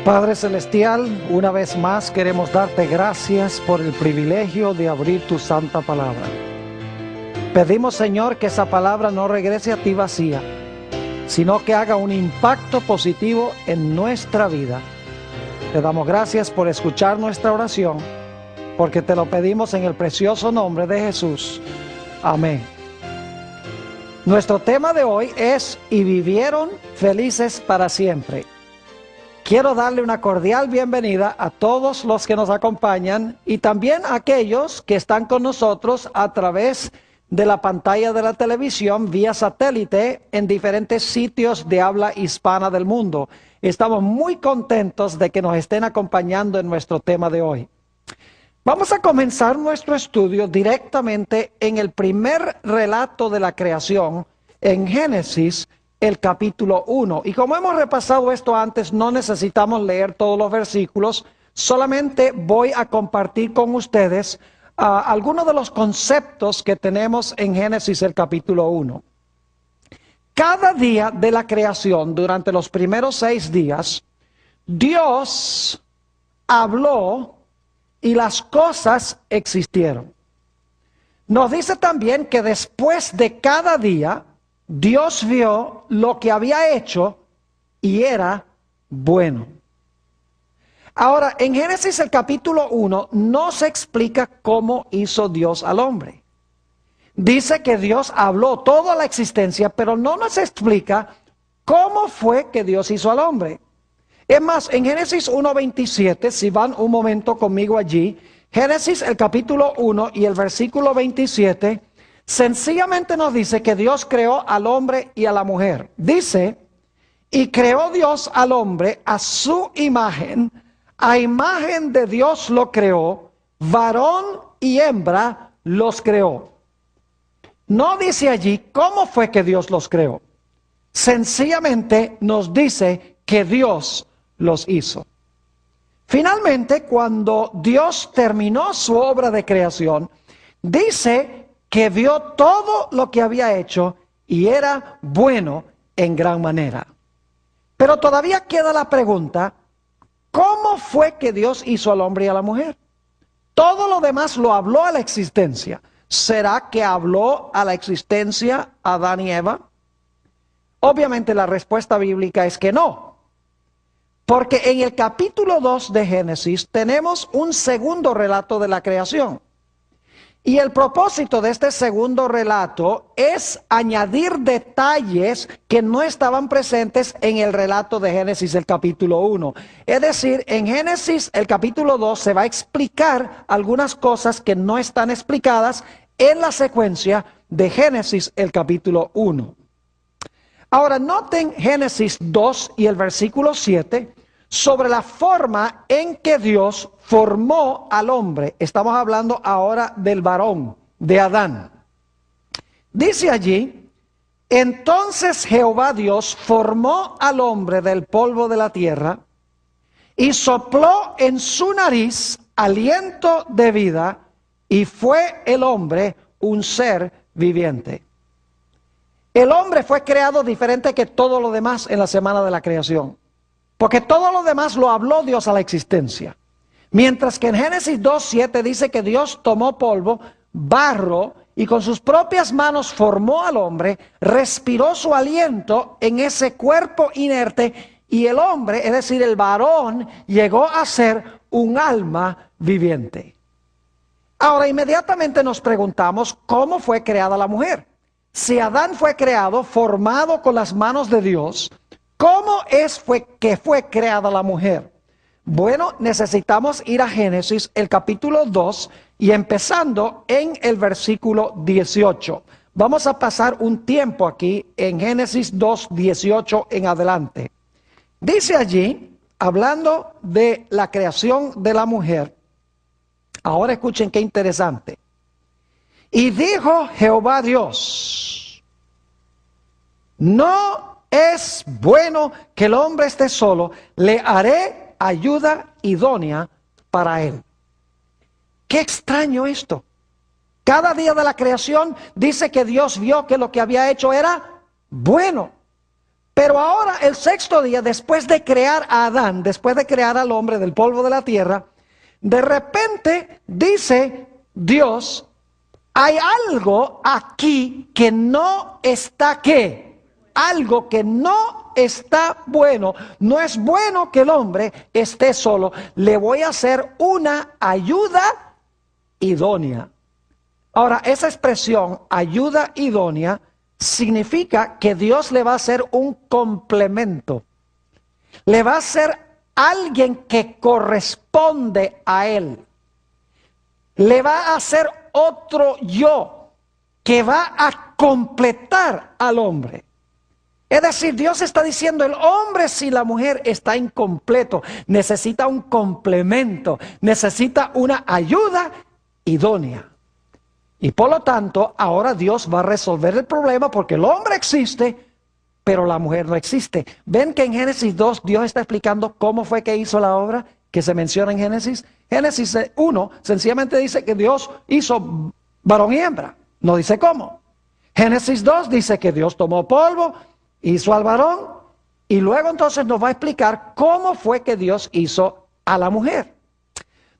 Padre Celestial, una vez más queremos darte gracias por el privilegio de abrir tu santa palabra. Pedimos, Señor, que esa palabra no regrese a ti vacía, sino que haga un impacto positivo en nuestra vida. Te damos gracias por escuchar nuestra oración, porque te lo pedimos en el precioso nombre de Jesús. Amén. Nuestro tema de hoy es: y vivieron felices para siempre. Quiero darle una cordial bienvenida a todos los que nos acompañan y también a aquellos que están con nosotros a través de la pantalla de la televisión vía satélite en diferentes sitios de habla hispana del mundo. Estamos muy contentos de que nos estén acompañando en nuestro tema de hoy. Vamos a comenzar nuestro estudio directamente en el primer relato de la creación, en Génesis, el capítulo 1. Y como hemos repasado esto antes, no necesitamos leer todos los versículos, solamente voy a compartir con ustedes algunos de los conceptos que tenemos en Génesis, el capítulo 1. Cada día de la creación, durante los primeros 6 días, Dios habló y las cosas existieron. Nos dice también que después de cada día, Dios vio lo que había hecho y era bueno. Ahora, en Génesis el capítulo 1 no se explica cómo hizo Dios al hombre. Dice que Dios habló toda la existencia, pero no nos explica cómo fue que Dios hizo al hombre. Es más, en Génesis 1:27, si van un momento conmigo allí, Génesis el capítulo 1 y el versículo 27, sencillamente nos dice que Dios creó al hombre y a la mujer. Dice: y creó Dios al hombre a su imagen, a imagen de Dios lo creó, varón y hembra los creó. No dice allí cómo fue que Dios los creó. Sencillamente nos dice que Dios los hizo. Finalmente, cuando Dios terminó su obra de creación, dice que vio todo lo que había hecho y era bueno en gran manera. Pero todavía queda la pregunta: ¿cómo fue que Dios hizo al hombre y a la mujer? Todo lo demás lo habló a la existencia. ¿Será que habló a la existencia Adán y Eva? Obviamente la respuesta bíblica es que no. Porque en el capítulo 2 de Génesis tenemos un segundo relato de la creación. Y el propósito de este segundo relato es añadir detalles que no estaban presentes en el relato de Génesis, el capítulo 1. Es decir, en Génesis, el capítulo 2, se va a explicar algunas cosas que no están explicadas en la secuencia de Génesis, el capítulo 1. Ahora, noten Génesis 2 y el versículo 7 sobre la forma en que Dios formó al hombre. Estamos hablando ahora del varón, de Adán. Dice allí: entonces Jehová Dios formó al hombre del polvo de la tierra y sopló en su nariz aliento de vida, y fue el hombre un ser viviente. El hombre fue creado diferente que todo lo demás en la semana de la creación, porque todo lo demás lo habló Dios a la existencia. Mientras que en Génesis 2:7 dice que Dios tomó polvo, barro, y con sus propias manos formó al hombre, respiró su aliento en ese cuerpo inerte, y el hombre, es decir, el varón, llegó a ser un alma viviente. Ahora, inmediatamente nos preguntamos cómo fue creada la mujer. Si Adán fue creado, formado con las manos de Dios, ¿cómo fue creada la mujer? Bueno, necesitamos ir a Génesis, el capítulo 2, y empezando en el versículo 18. Vamos a pasar un tiempo aquí en Génesis 2, 18 en adelante. Dice allí, hablando de la creación de la mujer, ahora escuchen qué interesante. Y dijo Jehová Dios: no es bueno que el hombre esté solo, le haré ayuda idónea para él. Qué extraño esto. Cada día de la creación dice que Dios vio que lo que había hecho era bueno. Pero ahora el sexto día, después de crear a Adán, después de crear al hombre del polvo de la tierra, de repente dice Dios, hay algo aquí que no está ¿qué? Algo que no está bueno. No es bueno que el hombre esté solo. Le voy a hacer una ayuda idónea. Ahora, esa expresión, ayuda idónea, significa que Dios le va a hacer un complemento. Le va a hacer alguien que corresponde a él. Le va a hacer otro yo que va a completar al hombre. Es decir, Dios está diciendo, el hombre sin la mujer está incompleto, necesita un complemento, necesita una ayuda idónea. Y por lo tanto, ahora Dios va a resolver el problema porque el hombre existe, pero la mujer no existe. ¿Ven que en Génesis 2 Dios está explicando cómo fue que hizo la obra que se menciona en Génesis? Génesis 1 sencillamente dice que Dios hizo varón y hembra, no dice cómo. Génesis 2 dice que Dios tomó polvo, hizo al varón, y luego entonces nos va a explicar cómo fue que Dios hizo a la mujer.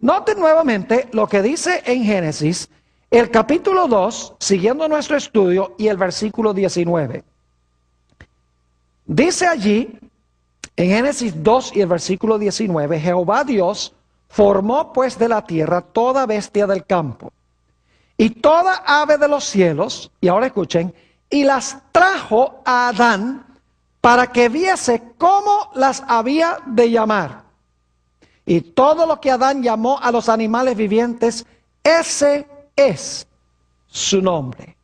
Noten nuevamente lo que dice en Génesis, el capítulo 2, siguiendo nuestro estudio, y el versículo 19. Dice allí, en Génesis 2 y el versículo 19, Jehová Dios formó pues de la tierra toda bestia del campo y toda ave de los cielos, y ahora escuchen, y las trajo a Adán para que viese cómo las había de llamar. Y todo lo que Adán llamó a los animales vivientes, ese es su nombre.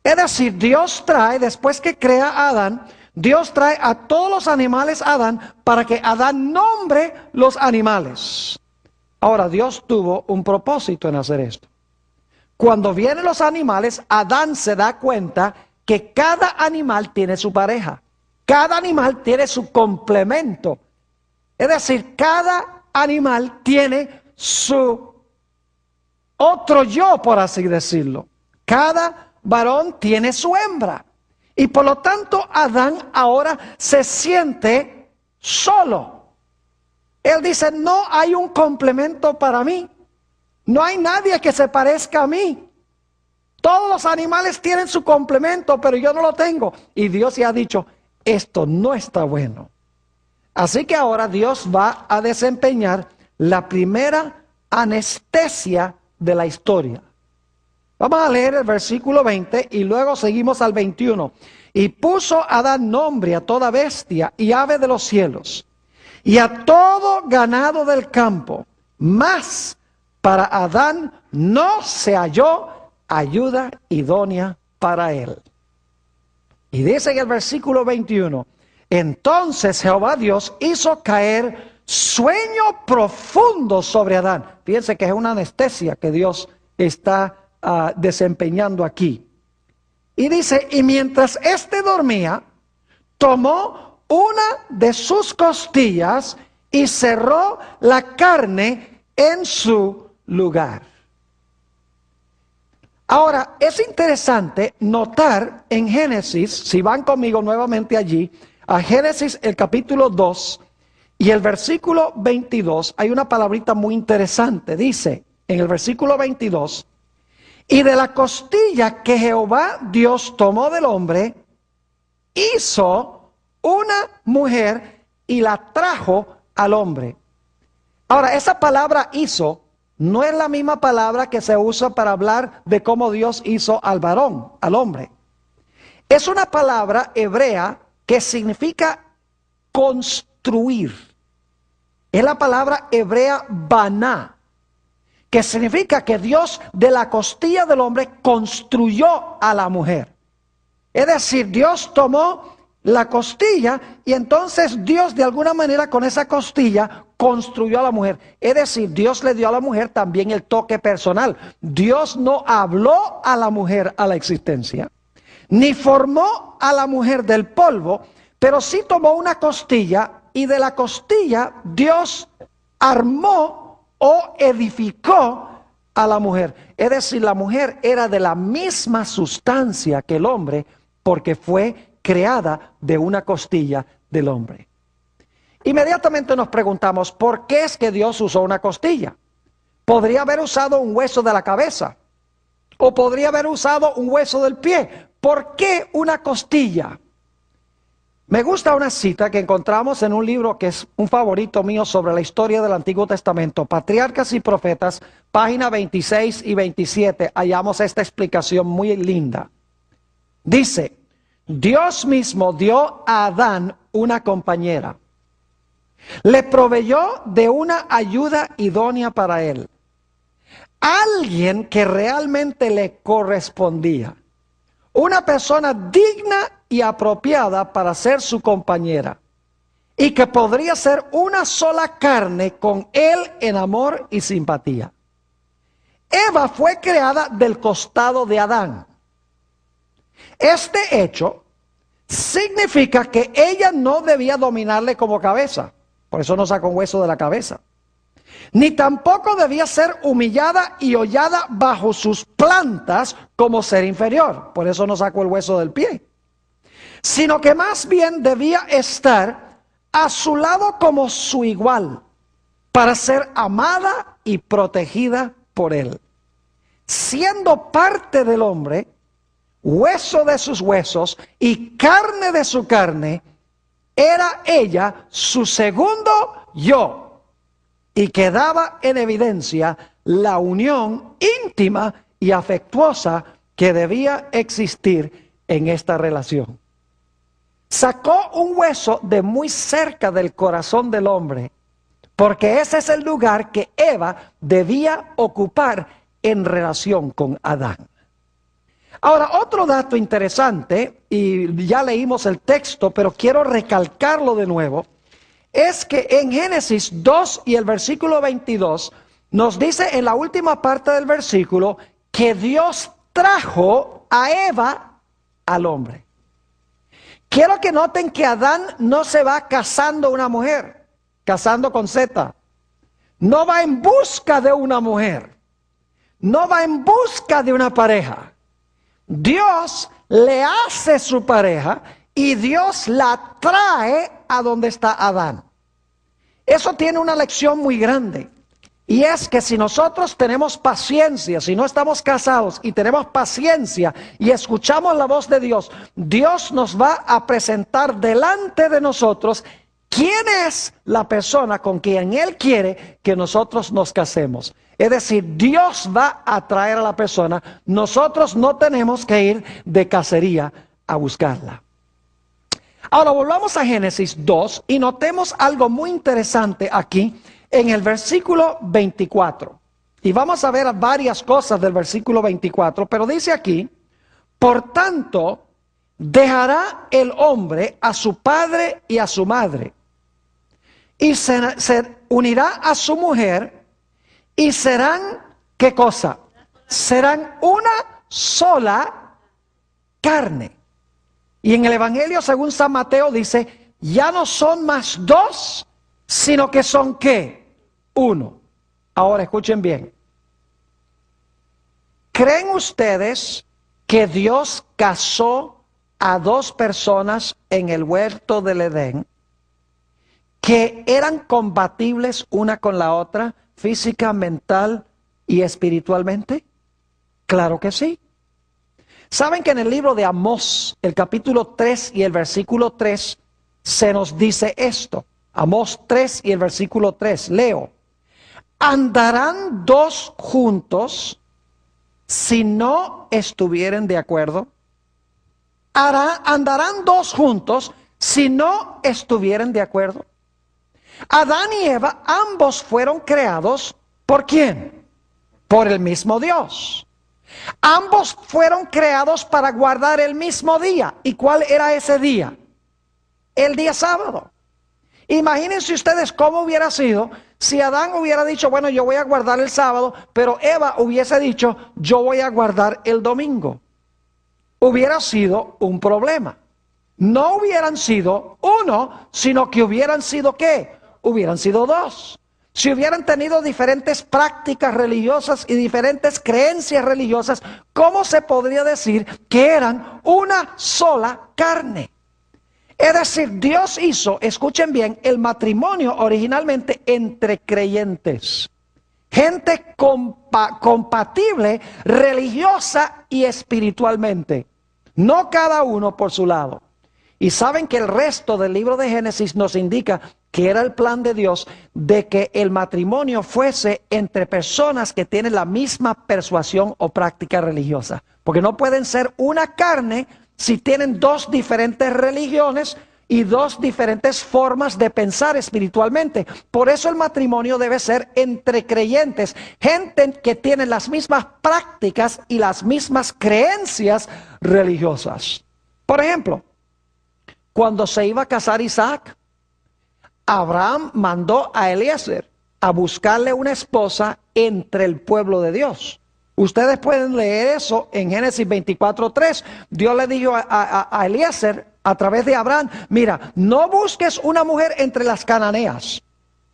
Es decir, Dios trae, después que crea a Adán, Dios trae a todos los animales a Adán para que Adán nombre los animales. Ahora, Dios tuvo un propósito en hacer esto. Cuando vienen los animales, Adán se da cuenta que cada animal tiene su pareja. Cada animal tiene su complemento. Es decir, cada animal tiene su otro yo, por así decirlo. Cada varón tiene su hembra. Y por lo tanto, Adán ahora se siente solo. Él dice, no hay un complemento para mí. No hay nadie que se parezca a mí. Todos los animales tienen su complemento, pero yo no lo tengo. Y Dios ya ha dicho, esto no está bueno. Así que ahora Dios va a desempeñar la primera anestesia de la historia. Vamos a leer el versículo 20 y luego seguimos al 21. Y puso Adán nombre a toda bestia y ave de los cielos y a todo ganado del campo. Mas para Adán no se halló ayuda idónea para él. Y dice en el versículo 21, entonces Jehová Dios hizo caer sueño profundo sobre Adán. Fíjense que es una anestesia que Dios está desempeñando aquí. Y dice, y mientras éste dormía, tomó una de sus costillas y cerró la carne en su lugar. Ahora, es interesante notar en Génesis, si van conmigo nuevamente allí, a Génesis el capítulo 2 y el versículo 22, hay una palabrita muy interesante. Dice en el versículo 22, y de la costilla que Jehová Dios tomó del hombre, hizo una mujer y la trajo al hombre. Ahora, esa palabra hizo no es la misma palabra que se usa para hablar de cómo Dios hizo al varón, al hombre. Es una palabra hebrea que significa construir. Es la palabra hebrea baná, que significa que Dios de la costilla del hombre construyó a la mujer. Es decir, Dios tomó la costilla y entonces Dios de alguna manera con esa costilla construyó a la mujer. Es decir, Dios le dio a la mujer también el toque personal. Dios no habló a la mujer a la existencia, ni formó a la mujer del polvo, pero sí tomó una costilla y de la costilla Dios armó o edificó a la mujer. Es decir, la mujer era de la misma sustancia que el hombre porque fue creada de una costilla del hombre. Inmediatamente nos preguntamos, ¿por qué es que Dios usó una costilla? Podría haber usado un hueso de la cabeza, o podría haber usado un hueso del pie. ¿Por qué una costilla? Me gusta una cita que encontramos en un libro que es un favorito mío sobre la historia del Antiguo Testamento, Patriarcas y Profetas, página 26 y 27. Hallamos esta explicación muy linda. Dice, Dios mismo dio a Adán una compañera. Le proveyó de una ayuda idónea para él. Alguien que realmente le correspondía. Una persona digna y apropiada para ser su compañera. Y que podría ser una sola carne con él en amor y simpatía. Eva fue creada del costado de Adán. Este hecho significa que ella no debía dominarle como cabeza. Por eso no sacó un hueso de la cabeza. Ni tampoco debía ser humillada y hollada bajo sus plantas como ser inferior. Por eso no sacó el hueso del pie. Sino que más bien debía estar a su lado como su igual, para ser amada y protegida por él. Siendo parte del hombre, hueso de sus huesos y carne de su carne, era ella su segundo yo. Y quedaba en evidencia la unión íntima y afectuosa que debía existir en esta relación. Sacó un hueso de muy cerca del corazón del hombre, porque ese es el lugar que Eva debía ocupar en relación con Adán. Ahora, otro dato interesante, y ya leímos el texto, pero quiero recalcarlo de nuevo, es que en Génesis 2 y el versículo 22 nos dice en la última parte del versículo que Dios trajo a Eva al hombre. Quiero que noten que Adán no se va casando una mujer, casando con Z. No va en busca de una mujer. No va en busca de una pareja. Dios le hace su pareja y Dios la trae a donde está Adán. Eso tiene una lección muy grande. Y es que si nosotros tenemos paciencia, si no estamos casados y tenemos paciencia y escuchamos la voz de Dios, Dios nos va a presentar delante de nosotros quién es la persona con quien Él quiere que nosotros nos casemos. Es decir, Dios va a traer a la persona, nosotros no tenemos que ir de cacería a buscarla. Ahora volvamos a Génesis 2 y notemos algo muy interesante aquí en el versículo 24. Y vamos a ver varias cosas del versículo 24, pero dice aquí, por tanto, dejará el hombre a su padre y a su madre, y se unirá a su mujer, y serán, ¿qué cosa? Serán una sola carne. Y en el Evangelio, según San Mateo, dice, ya no son más dos, sino que son ¿qué? Uno. Ahora, escuchen bien. ¿Creen ustedes que Dios casó a dos personas en el huerto del Edén que eran compatibles una con la otra, física, mental y espiritualmente? Claro que sí. ¿Saben que en el libro de Amós, el capítulo 3 y el versículo 3, se nos dice esto? Amós 3 y el versículo 3, leo. ¿Andarán dos juntos si no estuvieren de acuerdo? ¿Andarán dos juntos si no estuvieran de acuerdo? Adán y Eva, ambos fueron creados, ¿por quién? Por el mismo Dios. Ambos fueron creados para guardar el mismo día. ¿Y cuál era ese día? El día sábado. Imagínense ustedes cómo hubiera sido si Adán hubiera dicho, bueno, yo voy a guardar el sábado, pero Eva hubiese dicho, yo voy a guardar el domingo. Hubiera sido un problema. No hubieran sido uno, sino que hubieran sido ¿qué? Hubieran sido dos. Si hubieran tenido diferentes prácticas religiosas y diferentes creencias religiosas, ¿cómo se podría decir que eran una sola carne? Es decir, Dios hizo, escuchen bien, el matrimonio originalmente entre creyentes. Gente compatible religiosa y espiritualmente. No cada uno por su lado. Y saben que el resto del libro de Génesis nos indica que era el plan de Dios de que el matrimonio fuese entre personas que tienen la misma persuasión o práctica religiosa. Porque no pueden ser una carne si tienen dos diferentes religiones y dos diferentes formas de pensar espiritualmente. Por eso el matrimonio debe ser entre creyentes, gente que tiene las mismas prácticas y las mismas creencias religiosas. Por ejemplo, cuando se iba a casar Isaac, Abraham mandó a Eliezer a buscarle una esposa entre el pueblo de Dios. Ustedes pueden leer eso en Génesis 24:3. Dios le dijo a Eliezer a través de Abraham: mira, no busques una mujer entre las cananeas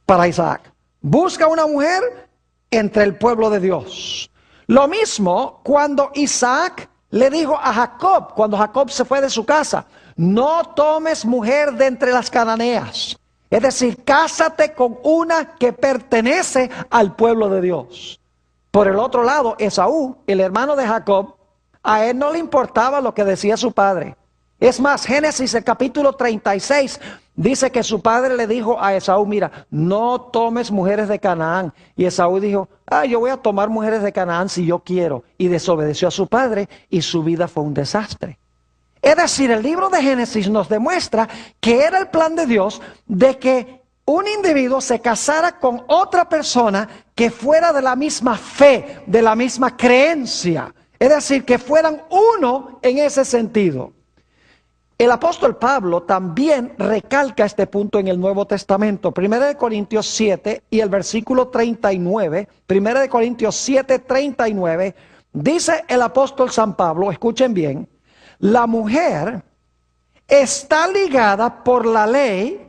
para Isaac. Busca una mujer entre el pueblo de Dios. Lo mismo cuando Isaac le dijo a Jacob, cuando Jacob se fue de su casa: no tomes mujer de entre las cananeas. Es decir, cásate con una que pertenece al pueblo de Dios. Por el otro lado, Esaú, el hermano de Jacob, a él no le importaba lo que decía su padre. Es más, Génesis el capítulo 36 dice que su padre le dijo a Esaú: mira, no tomes mujeres de Canaán. Y Esaú dijo: yo voy a tomar mujeres de Canaán si yo quiero. Y desobedeció a su padre y su vida fue un desastre. Es decir, el libro de Génesis nos demuestra que era el plan de Dios de que un individuo se casara con otra persona que fuera de la misma fe, de la misma creencia. Es decir, que fueran uno en ese sentido. El apóstol Pablo también recalca este punto en el Nuevo Testamento. 1 Corintios 7 y el versículo 39. 1 Corintios 7, 39. Dice el apóstol San Pablo, escuchen bien: la mujer está ligada por la ley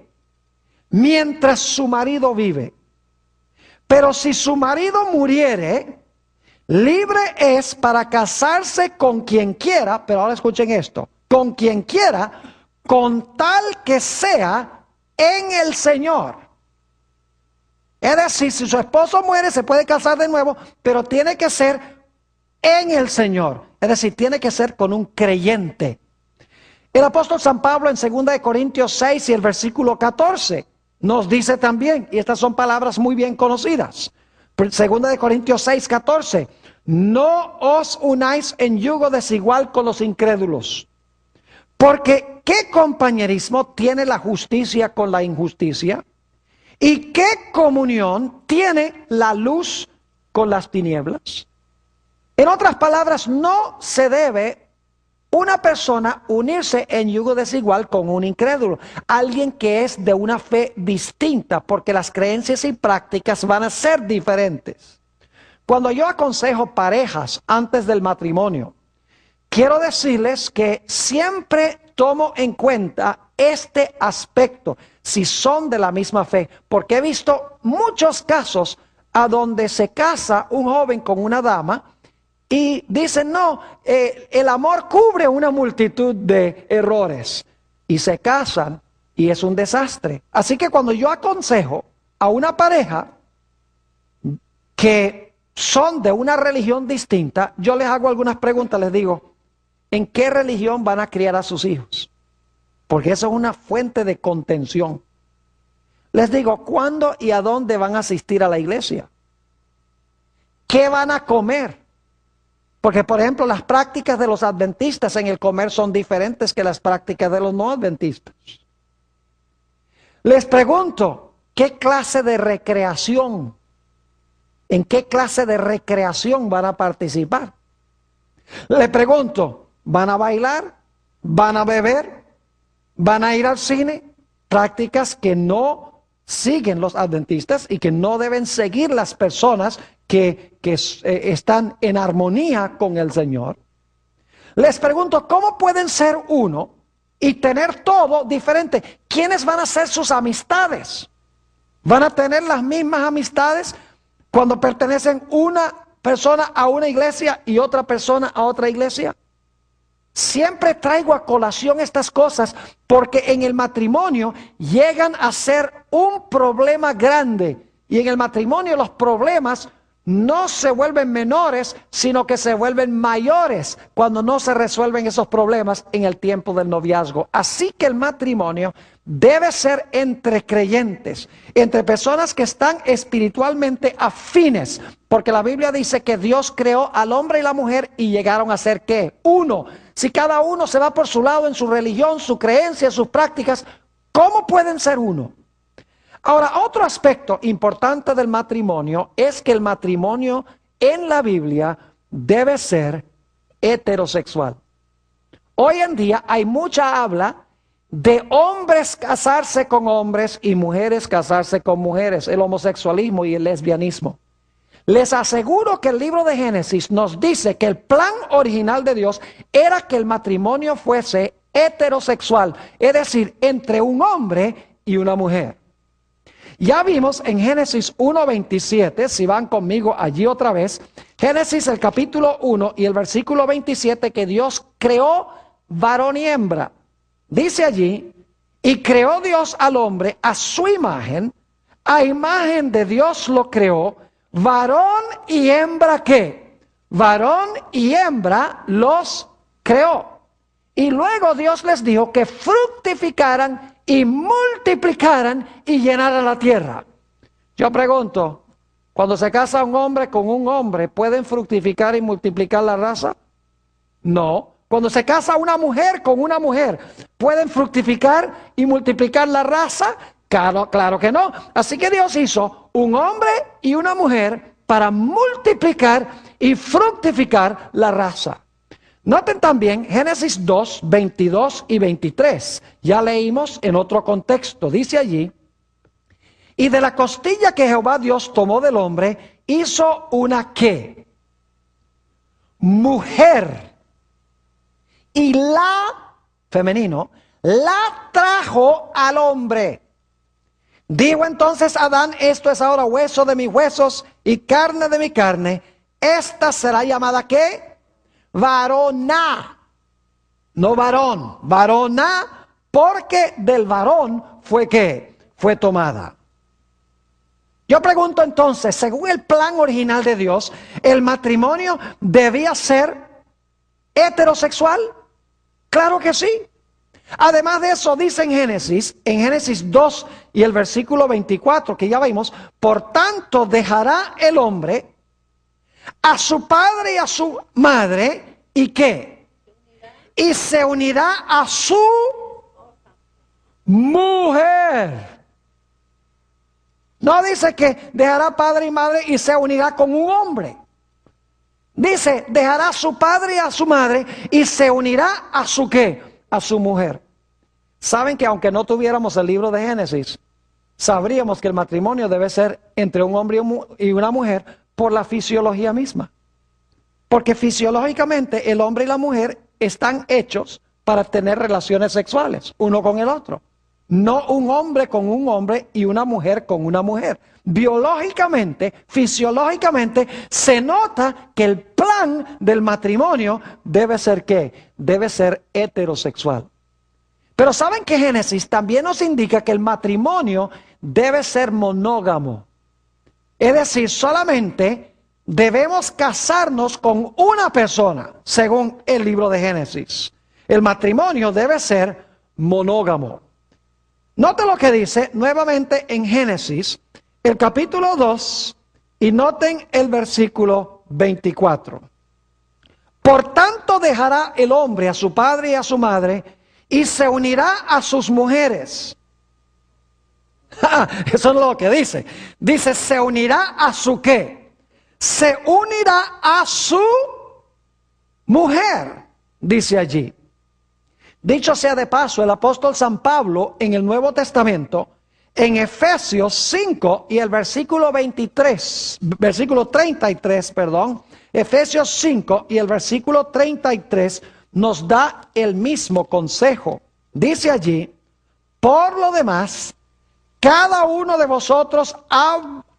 mientras su marido vive. Pero si su marido muriere, libre es para casarse con quien quiera. Pero ahora escuchen esto: con quien quiera, con tal que sea en el Señor. Es decir, si su esposo muere, se puede casar de nuevo, pero tiene que ser en el Señor. Es decir, tiene que ser con un creyente. El apóstol San Pablo en 2 Corintios 6 y el versículo 14 nos dice también, y estas son palabras muy bien conocidas. 2 Corintios 6, 14. No os unáis en yugo desigual con los incrédulos. Porque ¿qué compañerismo tiene la justicia con la injusticia? ¿Y qué comunión tiene la luz con las tinieblas? En otras palabras, no se debe una persona unirse en yugo desigual con un incrédulo, alguien que es de una fe distinta, porque las creencias y prácticas van a ser diferentes. Cuando yo aconsejo parejas antes del matrimonio, quiero decirles que siempre tomo en cuenta este aspecto, si son de la misma fe, porque he visto muchos casos a donde se casa un joven con una dama y dicen: no, el amor cubre una multitud de errores, y se casan y es un desastre. Así que cuando yo aconsejo a una pareja que son de una religión distinta, yo les hago algunas preguntas, les digo: ¿en qué religión van a criar a sus hijos? Porque eso es una fuente de contención. Les digo: ¿cuándo y a dónde van a asistir a la iglesia? ¿Qué van a comer? Porque, por ejemplo, las prácticas de los adventistas en el comer son diferentes que las prácticas de los no adventistas. Les pregunto: ¿qué clase de recreación? ¿En qué clase de recreación van a participar? Les pregunto: ¿van a bailar? ¿Van a beber? ¿Van a ir al cine? Prácticas que no siguen los adventistas y que no deben seguir las personas que están en armonía con el Señor. Les pregunto: ¿cómo pueden ser uno y tener todo diferente? ¿Quiénes van a ser sus amistades? ¿Van a tener las mismas amistades cuando pertenecen una persona a una iglesia y otra persona a otra iglesia? Siempre traigo a colación estas cosas porque en el matrimonio llegan a ser un problema grande. Y en el matrimonio los problemas no se vuelven menores, sino que se vuelven mayores cuando no se resuelven esos problemas en el tiempo del noviazgo. Así que el matrimonio debe ser entre creyentes, entre personas que están espiritualmente afines, porque la Biblia dice que Dios creó al hombre y la mujer y llegaron a ser ¿qué? Uno. Si cada uno se va por su lado en su religión, su creencia, sus prácticas, ¿cómo pueden ser uno? Ahora, otro aspecto importante del matrimonio es que el matrimonio en la Biblia debe ser heterosexual. Hoy en día hay mucha habla de hombres casarse con hombres y mujeres casarse con mujeres, el homosexualismo y el lesbianismo. Les aseguro que el libro de Génesis nos dice que el plan original de Dios era que el matrimonio fuese heterosexual, es decir, entre un hombre y una mujer. Ya vimos en Génesis 1:27, si van conmigo allí otra vez, Génesis el capítulo 1 y el versículo 27, que Dios creó varón y hembra. Dice allí, y creó Dios al hombre a su imagen, a imagen de Dios lo creó, varón y hembra ¿qué? Varón y hembra los creó. Y luego Dios les dijo que fructificaran y multiplicaran y llenaran la tierra. Yo pregunto, cuando se casa un hombre con un hombre, ¿pueden fructificar y multiplicar la raza? No. Cuando se casa una mujer con una mujer, ¿pueden fructificar y multiplicar la raza? Claro que no. Así que Dios hizo un hombre y una mujer para multiplicar y fructificar la raza. Noten también Génesis 2, 22 y 23. Ya leímos en otro contexto. Dice allí, y de la costilla que Jehová Dios tomó del hombre, hizo una ¿qué? Mujer. Y la, femenino, la trajo al hombre. Dijo entonces Adán, esto es ahora hueso de mis huesos y carne de mi carne. Esta será llamada ¿qué? Varona. No varón, varona, porque del varón fue ¿qué? Fue tomada. Yo pregunto entonces, según el plan original de Dios, ¿el matrimonio debía ser heterosexual? Claro que sí. Además de eso, dice en Génesis 2 y el versículo 24, que ya vimos, por tanto dejará el hombre a su padre y a su madre, ¿y qué? Y se unirá a su mujer. No dice que dejará padre y madre y se unirá con un hombre. Dice, dejará a su padre y a su madre y se unirá a su ¿qué? A su mujer. Saben que aunque no tuviéramos el libro de Génesis, sabríamos que el matrimonio debe ser entre un hombre y una mujer por la fisiología misma. Porque fisiológicamente el hombre y la mujer están hechos para tener relaciones sexuales, uno con el otro. No un hombre con un hombre y una mujer con una mujer. Biológicamente, fisiológicamente, se nota que el plan del matrimonio debe ser ¿qué? Debe ser heterosexual. Pero ¿saben que Génesis también nos indica que el matrimonio debe ser monógamo? Es decir, solamente debemos casarnos con una persona, según el libro de Génesis. El matrimonio debe ser monógamo. Noten lo que dice nuevamente en Génesis, el capítulo 2, y noten el versículo 24. Por tanto dejará el hombre a su padre y a su madre, y se unirá a sus mujeres. Eso es lo que dice. Dice, se unirá a su ¿qué? Se unirá a su mujer, dice allí. Dicho sea de paso, el apóstol San Pablo en el Nuevo Testamento, en Efesios 5 y el versículo 33, Efesios 5 y el versículo 33 nos da el mismo consejo. Dice allí, por lo demás, cada uno de vosotros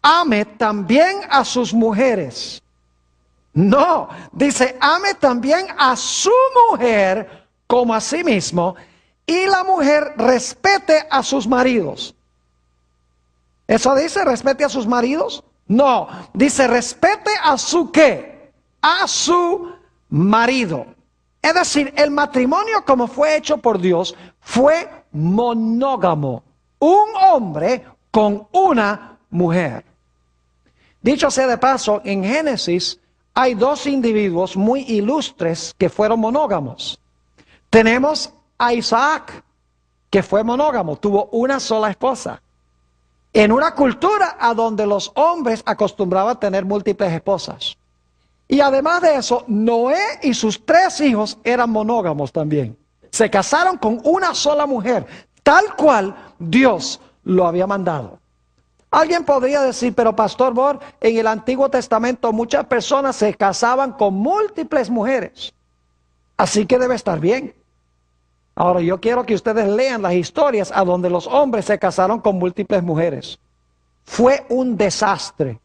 ame también a sus mujeres. No, dice, ame también a su mujer como a sí mismo, y la mujer respete a sus maridos. ¿Eso dice respete a sus maridos? No, dice respete a su ¿qué? A su marido. Es decir, el matrimonio como fue hecho por Dios fue monógamo. Un hombre con una mujer. Dicho sea de paso, en Génesis hay dos individuos muy ilustres que fueron monógamos. Tenemos a Isaac, que fue monógamo, tuvo una sola esposa. En una cultura a donde los hombres acostumbraban a tener múltiples esposas. Y además de eso, Noé y sus 3 hijos eran monógamos también. Se casaron con una sola mujer, tal cual Dios lo había mandado. Alguien podría decir, pero Pastor Bor, en el Antiguo Testamento muchas personas se casaban con múltiples mujeres. Así que debe estar bien. Ahora yo quiero que ustedes lean las historias a donde los hombres se casaron con múltiples mujeres. Fue un desastre.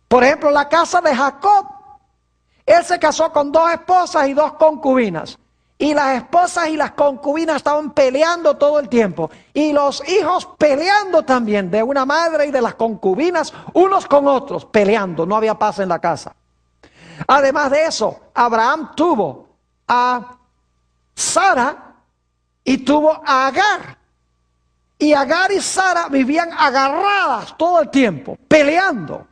Por ejemplo, la casa de Jacob. Él se casó con 2 esposas y 2 concubinas. Y las esposas y las concubinas estaban peleando todo el tiempo. Y los hijos peleando también, de una madre y de las concubinas, unos con otros, peleando. No había paz en la casa. Además de eso, Abraham tuvo a Sara y tuvo a Agar. Y Agar y Sara vivían agarradas todo el tiempo, peleando.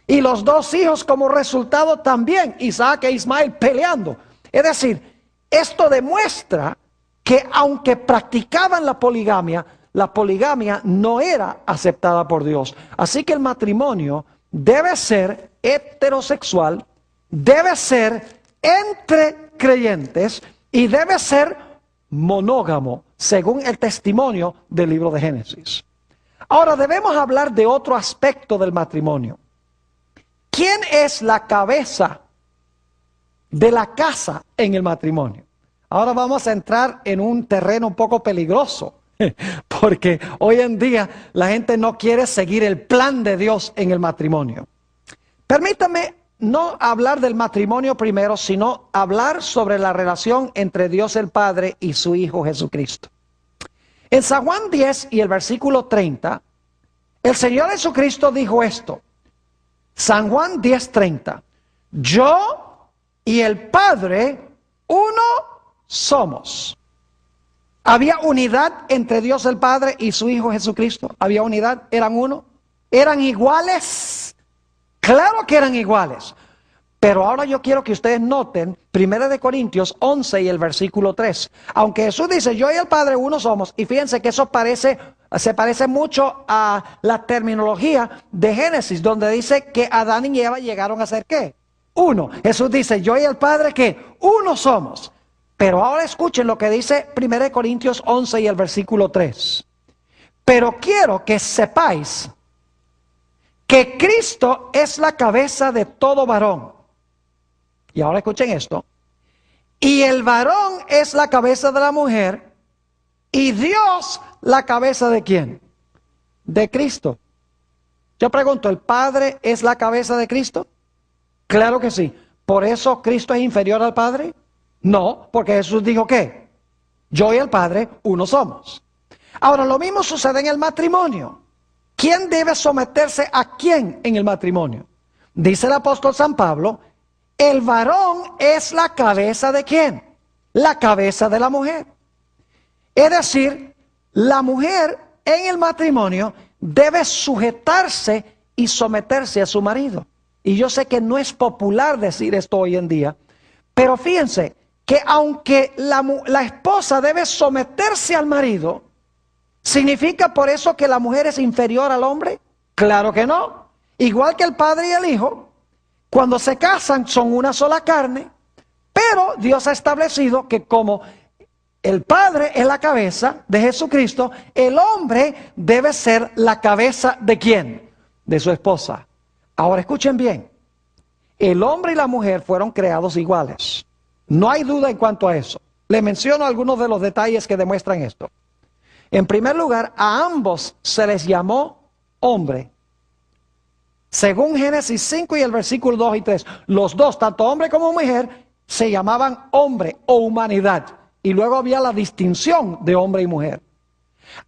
Y los 2 hijos como resultado también, Isaac e Ismael, peleando. Es decir, esto demuestra que aunque practicaban la poligamia no era aceptada por Dios. Así que el matrimonio debe ser heterosexual, debe ser entre creyentes y debe ser monógamo, según el testimonio del libro de Génesis. Ahora debemos hablar de otro aspecto del matrimonio. ¿Quién es la cabeza de la casa en el matrimonio? Ahora vamos a entrar en un terreno un poco peligroso, porque hoy en día la gente no quiere seguir el plan de Dios en el matrimonio. Permítame no hablar del matrimonio primero, sino hablar sobre la relación entre Dios el Padre y su Hijo Jesucristo. En San Juan 10 y el versículo 30, el Señor Jesucristo dijo esto. San Juan 10:30. Yo y el Padre, uno somos. Había unidad entre Dios el Padre y su Hijo Jesucristo. Había unidad, eran uno. ¿Eran iguales? Claro que eran iguales. Pero ahora yo quiero que ustedes noten 1 Corintios 11 y el versículo 3. Aunque Jesús dice, yo y el Padre uno somos. Y fíjense que eso se parece mucho a la terminología de Génesis, donde dice que Adán y Eva llegaron a ser ¿qué? Uno. Jesús dice, yo y el Padre ¿qué? Uno somos. Pero ahora escuchen lo que dice 1 Corintios 11 y el versículo 3. Pero quiero que sepáis que Cristo es la cabeza de todo varón. Y ahora escuchen esto. Y el varón es la cabeza de la mujer. Y Dios la cabeza de ¿quién? De Cristo. Yo pregunto, ¿el Padre es la cabeza de Cristo? Claro que sí. ¿Por eso Cristo es inferior al Padre? No, porque Jesús dijo ¿qué? Yo y el Padre uno somos. Ahora lo mismo sucede en el matrimonio. ¿Quién debe someterse a quién en el matrimonio? Dice el apóstol San Pablo, el varón es la cabeza de ¿quién? La cabeza de la mujer. Es decir, la mujer en el matrimonio debe sujetarse y someterse a su marido. Y yo sé que no es popular decir esto hoy en día, pero fíjense que aunque la esposa debe someterse al marido, ¿significa por eso que la mujer es inferior al hombre? Claro que no. Igual que el padre y el hijo, cuando se casan son una sola carne, pero Dios ha establecido que como el Padre es la cabeza de Jesucristo, el hombre debe ser la cabeza ¿de quién? De su esposa. Ahora escuchen bien, el hombre y la mujer fueron creados iguales. No hay duda en cuanto a eso. Les menciono algunos de los detalles que demuestran esto. En primer lugar, a ambos se les llamó hombre. Según Génesis 5 y el versículo 2 y 3, los dos, tanto hombre como mujer, se llamaban hombre o humanidad. Y luego había la distinción de hombre y mujer.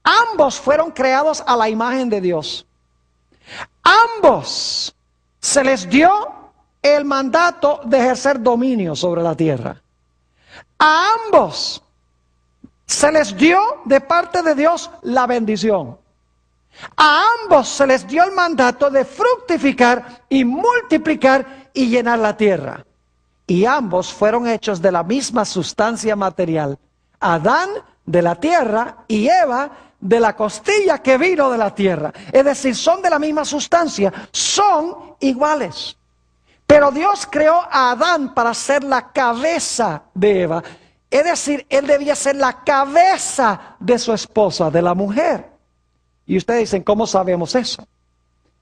Ambos fueron creados a la imagen de Dios. Ambos se les dio el mandato de ejercer dominio sobre la tierra. A ambos se les dio de parte de Dios la bendición. A ambos se les dio el mandato de fructificar y multiplicar y llenar la tierra. Y ambos fueron hechos de la misma sustancia material. Adán de la tierra y Eva de la costilla que vino de la tierra. Es decir, son de la misma sustancia, son iguales. Pero Dios creó a Adán para ser la cabeza de Eva. Es decir, él debía ser la cabeza de su esposa, de la mujer. Y ustedes dicen, ¿cómo sabemos eso?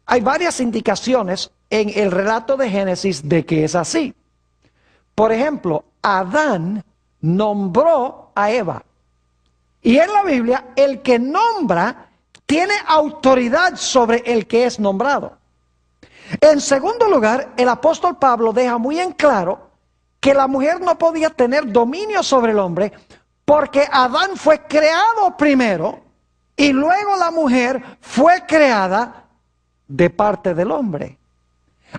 Hay varias indicaciones en el relato de Génesis de que es así. Por ejemplo, Adán nombró a Eva. Y en la Biblia, el que nombra tiene autoridad sobre el que es nombrado. En segundo lugar, el apóstol Pablo deja muy en claro que la mujer no podía tener dominio sobre el hombre porque Adán fue creado primero y luego la mujer fue creada de parte del hombre.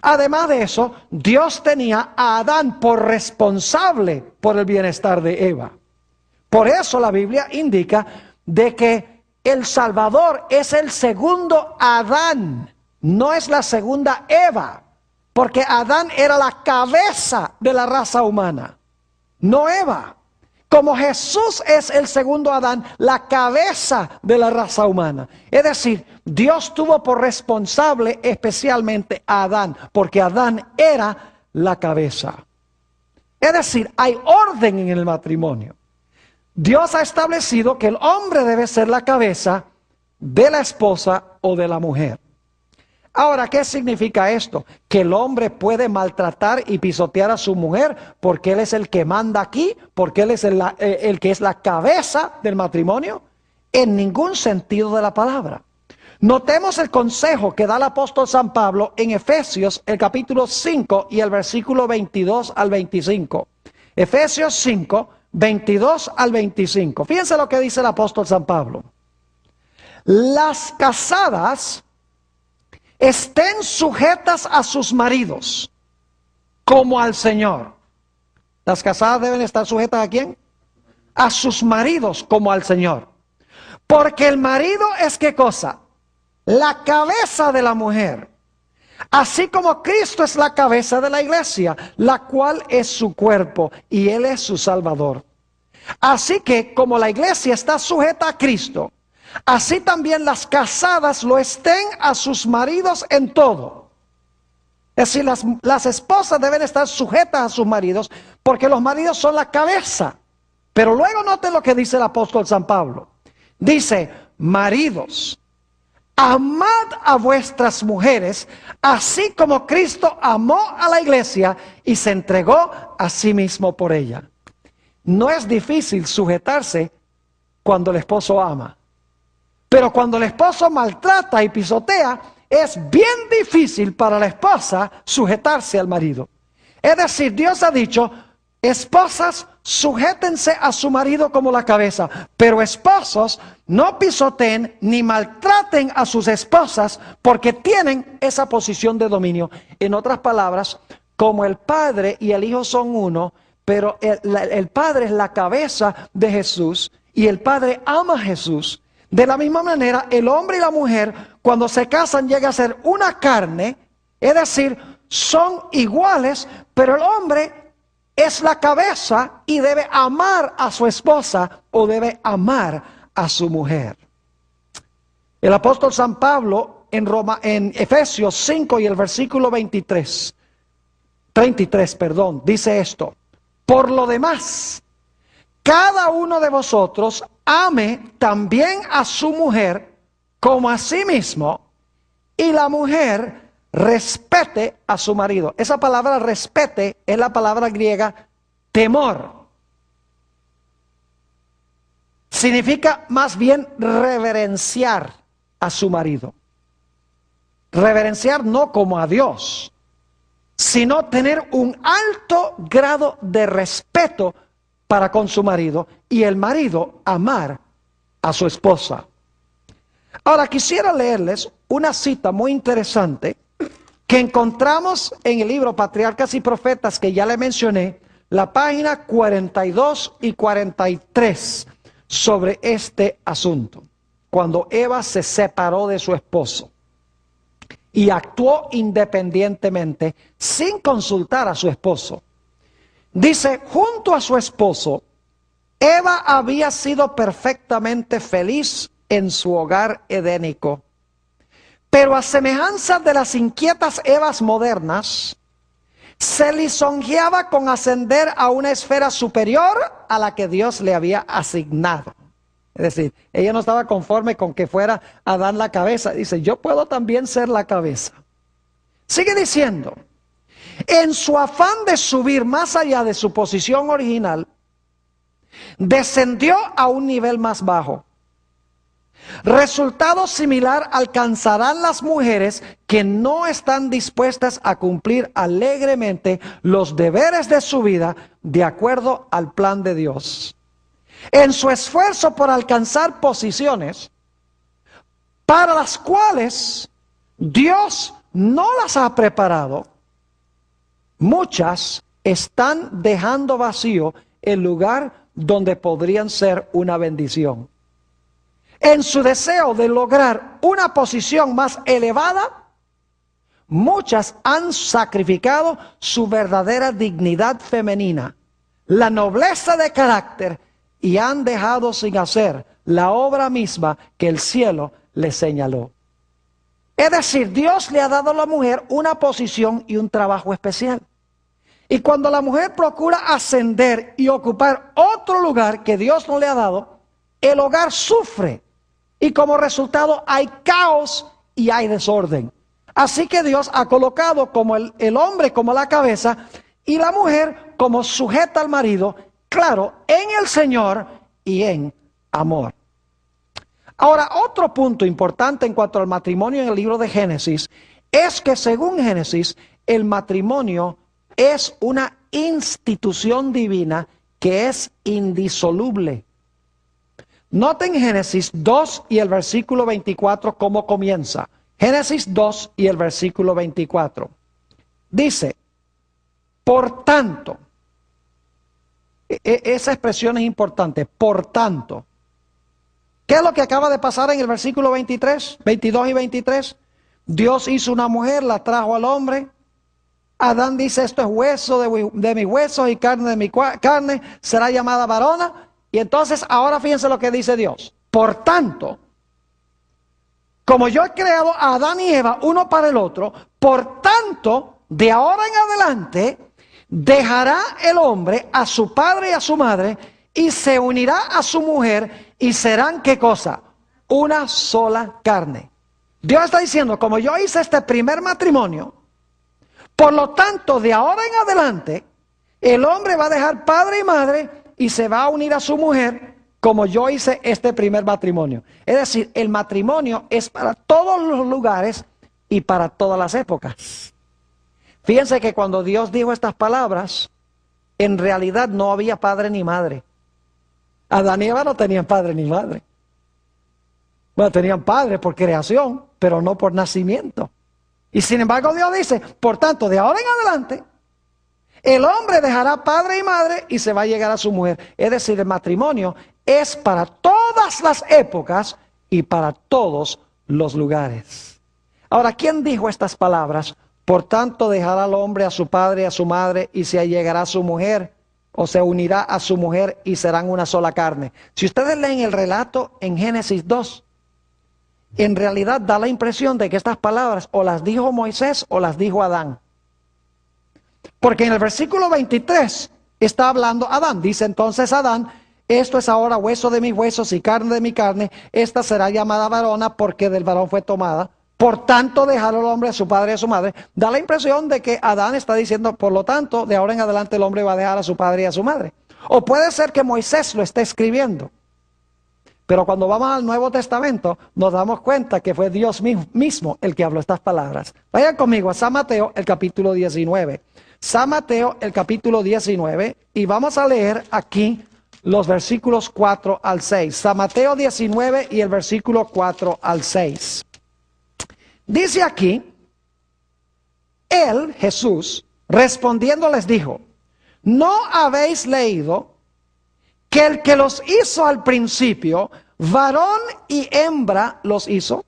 Además de eso, Dios tenía a Adán por responsable por el bienestar de Eva. Por eso la Biblia indica de que el Salvador es el segundo Adán, no es la segunda Eva, porque Adán era la cabeza de la raza humana, no Eva. Como Jesús es el segundo Adán, la cabeza de la raza humana. Es decir, Dios tuvo por responsable especialmente a Adán, porque Adán era la cabeza. Es decir, hay orden en el matrimonio. Dios ha establecido que el hombre debe ser la cabeza de la esposa o de la mujer. Ahora, ¿qué significa esto? Que el hombre puede maltratar y pisotear a su mujer porque él es el que manda aquí, porque él es el que es la cabeza del matrimonio. En ningún sentido de la palabra. Notemos el consejo que da el apóstol San Pablo en Efesios, el capítulo 5 y el versículo 22 al 25. Efesios 5, 22 al 25. Fíjense lo que dice el apóstol San Pablo. Las casadas estén sujetas a sus maridos, como al Señor. Las casadas deben estar sujetas ¿a quién? A sus maridos, como al Señor. Porque el marido es ¿qué cosa? La cabeza de la mujer. Así como Cristo es la cabeza de la iglesia, la cual es su cuerpo y Él es su Salvador. Así que como la iglesia está sujeta a Cristo, así también las casadas lo estén a sus maridos en todo. Es decir, las esposas deben estar sujetas a sus maridos porque los maridos son la cabeza. Pero luego noten lo que dice el apóstol San Pablo. Dice, maridos, amad a vuestras mujeres, así como Cristo amó a la iglesia y se entregó a sí mismo por ella. No es difícil sujetarse cuando el esposo ama. Pero cuando el esposo maltrata y pisotea, es bien difícil para la esposa sujetarse al marido. Es decir, Dios ha dicho, esposas, sujétense a su marido como la cabeza, pero esposos, no pisoteen ni maltraten a sus esposas porque tienen esa posición de dominio. En otras palabras, como el Padre y el Hijo son uno, pero el Padre es la cabeza de Jesús y el Padre ama a Jesús. De la misma manera, el hombre y la mujer, cuando se casan, llega a ser una carne, es decir, son iguales, pero el hombre es la cabeza y debe amar a su esposa o debe amar a su mujer. El apóstol San Pablo en Efesios 5 y el versículo 33, dice esto: por lo demás, cada uno de vosotros ame también a su mujer como a sí mismo, y la mujer respete a su marido. Esa palabra respete es la palabra griega temor. Significa más bien reverenciar a su marido. Reverenciar no como a Dios, sino tener un alto grado de respeto para con su marido, y el marido amar a su esposa. Ahora quisiera leerles una cita muy interesante que encontramos en el libro Patriarcas y Profetas, que ya le mencioné, la página 42 y 43, sobre este asunto. Cuando Eva se separó de su esposo y actuó independientemente sin consultar a su esposo. Dice, junto a su esposo, Eva había sido perfectamente feliz en su hogar edénico. Pero a semejanza de las inquietas Evas modernas, se lisonjeaba con ascender a una esfera superior a la que Dios le había asignado. Es decir, ella no estaba conforme con que fuera Adán la cabeza. Dice, yo puedo también ser la cabeza. Sigue diciendo, en su afán de subir más allá de su posición original, descendió a un nivel más bajo. Resultado similar alcanzarán las mujeres que no están dispuestas a cumplir alegremente los deberes de su vida de acuerdo al plan de Dios. En su esfuerzo por alcanzar posiciones para las cuales Dios no las ha preparado, muchas están dejando vacío el lugar donde podrían ser una bendición. En su deseo de lograr una posición más elevada, muchas han sacrificado su verdadera dignidad femenina, la nobleza de carácter, y han dejado sin hacer la obra misma que el cielo les señaló. Es decir, Dios le ha dado a la mujer una posición y un trabajo especial. Y cuando la mujer procura ascender y ocupar otro lugar que Dios no le ha dado, el hogar sufre. Y como resultado hay caos y hay desorden. Así que Dios ha colocado como el hombre como la cabeza y la mujer como sujeta al marido, claro, en el Señor y en amor. Ahora, otro punto importante en cuanto al matrimonio en el libro de Génesis es que según Génesis, el matrimonio es una institución divina que es indisoluble. Noten Génesis 2 y el versículo 24 cómo comienza. Génesis 2 y el versículo 24. Dice, por tanto, esa expresión es importante, por tanto. ¿Qué es lo que acaba de pasar en el versículo 23, 22 y 23? Dios hizo una mujer, la trajo al hombre. Adán dice, esto es hueso de mis huesos y carne de mi carne, será llamada varona. Y entonces ahora fíjense lo que dice Dios. Por tanto, como yo he creado a Adán y Eva uno para el otro, por tanto, de ahora en adelante, dejará el hombre a su padre y a su madre y se unirá a su mujer y serán, ¿qué cosa? Una sola carne. Dios está diciendo, como yo hice este primer matrimonio, por lo tanto, de ahora en adelante, el hombre va a dejar padre y madre y se va a unir a su mujer como yo hice este primer matrimonio. Es decir, el matrimonio es para todos los lugares y para todas las épocas. Fíjense que cuando Dios dijo estas palabras, en realidad no había padre ni madre. Adán y Eva no tenían padre ni madre. Bueno, tenían padre por creación, pero no por nacimiento. Y sin embargo Dios dice, por tanto, de ahora en adelante, el hombre dejará padre y madre y se va a llegar a su mujer. Es decir, el matrimonio es para todas las épocas y para todos los lugares. Ahora, ¿quién dijo estas palabras? Por tanto, dejará al hombre a su padre y a su madre y se allegará a su mujer, o se unirá a su mujer y serán una sola carne. Si ustedes leen el relato en Génesis 2, en realidad da la impresión de que estas palabras o las dijo Moisés o las dijo Adán. Porque en el versículo 23 está hablando Adán. Dice entonces Adán, esto es ahora hueso de mis huesos y carne de mi carne. Esta será llamada varona porque del varón fue tomada. Por tanto, dejar al hombre a su padre y a su madre. Da la impresión de que Adán está diciendo, por lo tanto, de ahora en adelante el hombre va a dejar a su padre y a su madre. O puede ser que Moisés lo esté escribiendo. Pero cuando vamos al Nuevo Testamento, nos damos cuenta que fue Dios mismo el que habló estas palabras. Vayan conmigo a San Mateo, el capítulo 19. San Mateo, el capítulo 19, y vamos a leer aquí los versículos 4 al 6. San Mateo 19 y el versículo 4 al 6. Dice aquí, él, Jesús, respondiendo les dijo, ¿no habéis leído que el que los hizo al principio, varón y hembra los hizo?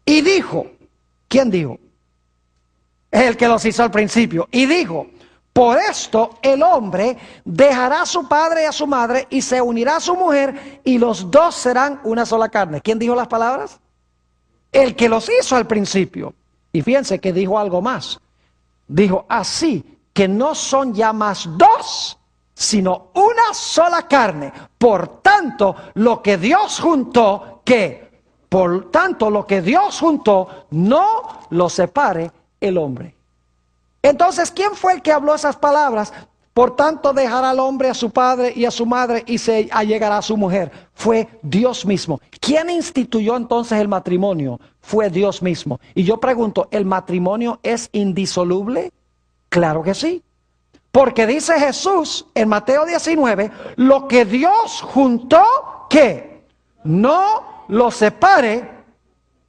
Y dijo, ¿quién dijo? El que los hizo al principio. Y dijo, por esto el hombre dejará a su padre y a su madre y se unirá a su mujer y los dos serán una sola carne. ¿Quién dijo las palabras? El que los hizo al principio. Y fíjense que dijo algo más. Dijo, así que no son ya más dos, sino una sola carne. Por tanto, lo que Dios juntó, ¿qué? Por tanto, lo que Dios juntó, no lo separe el hombre. Entonces, ¿quién fue el que habló esas palabras? Por tanto, dejará al hombre a su padre y a su madre y se allegará a su mujer. Fue Dios mismo. ¿Quién instituyó entonces el matrimonio? Fue Dios mismo. Y yo pregunto, ¿el matrimonio es indisoluble? Claro que sí. Porque dice Jesús en Mateo 19, lo que Dios juntó, ¿qué? No lo separe